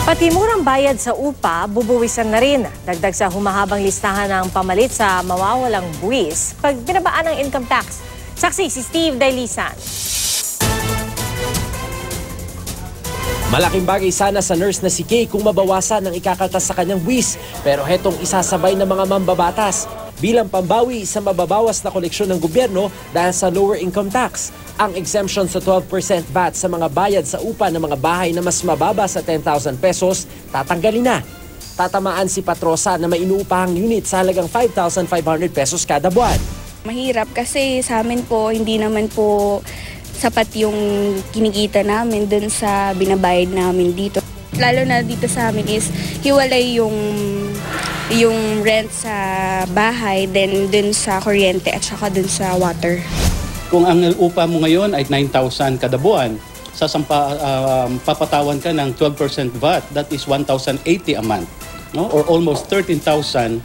Pati murang bayad sa upa, bubuwisan na rin. Dagdag sa humahabang listahan ng pamalit sa mawawalang buwis pag binabaan ng income tax. Saksi si Steve Dailisan. Malaking bagay sana sa nurse na si Kay kung mabawasan ng ikakaltas sa kanyang buwis. Pero hetong isasabay ng mga mambabatas bilang pambawi sa mababawas na koleksyon ng gobyerno dahil sa lower income tax. Ang exemption sa 12% VAT sa mga bayad sa upa ng mga bahay na mas mababa sa 10,000 pesos, tatanggalin na. Tatamaan si Patrosa na may inuupahang unit sa halagang 5,500 pesos kada buwan. Mahirap kasi sa amin po, hindi naman po sapat yung kinikita namin dun sa binabayad namin dito. Lalo na dito sa amin is hiwalay yung rent sa bahay, then dun sa kuryente at saka dun sa water. Kung ang upa mo ngayon ay 9,000 kada buwan, papatawan ka ng 12% VAT, that is 1,080 a month, no? Or almost 13,000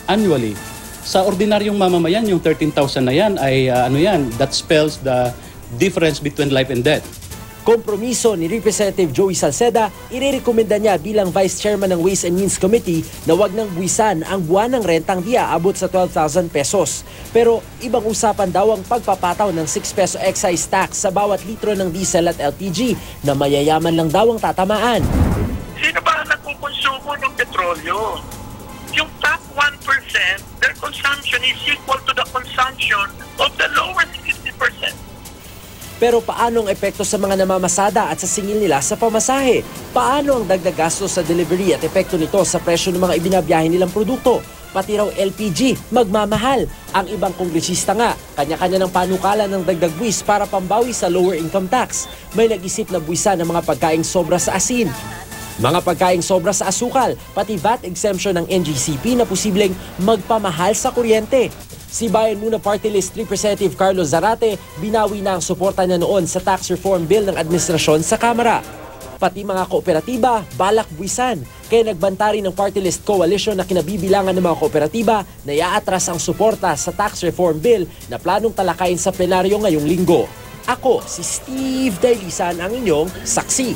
annually. Sa ordinaryong mamamayan, yung 13,000 na yan ay that spells the difference between life and death. Kompromiso ni Representative Joey Salceda, irerekomenda niya bilang Vice Chairman ng Ways and Means Committee na wag nang buwisan ang buwan ng rentang di aabot sa 12,000 pesos. Pero ibang usapan daw ang pagpapataw ng 6 peso excise tax sa bawat litro ng diesel at LPG na mayayaman lang daw ang tatamaan. Sino ba ang nagkukonsumo ng petrolyo? Yung top 1%, their consumption is equal to the consumption of the lowest 50%. Pero paano ang epekto sa mga namamasada at sa singil nila sa pamasahe? Paano ang dagdag gasto sa delivery at epekto nito sa presyo ng mga ibinabiyahe nilang produkto? Pati raw LPG, magmamahal. Ang ibang kongresista nga, kanya-kanya ng panukalan ng dagdag buwis para pambawi sa lower income tax. May nag-isip na buwisan ng mga pagkaing sobra sa asin, mga pagkaing sobra sa asukal, pati VAT exemption ng NGCP na posibleng magpamahal sa kuryente. Si Bayan Muna Party List Representative Carlos Zarate, binawi na ang suporta niya noon sa tax reform bill ng administrasyon sa Kamara. Pati mga kooperatiba, balak buwisan. Kaya nagbanta rin ng Party List Coalition na kinabibilangan ng mga kooperatiba na iaatras ang suporta sa tax reform bill na planong talakayin sa plenaryo ngayong linggo. Ako, si Steve Dailisan, ang inyong saksi.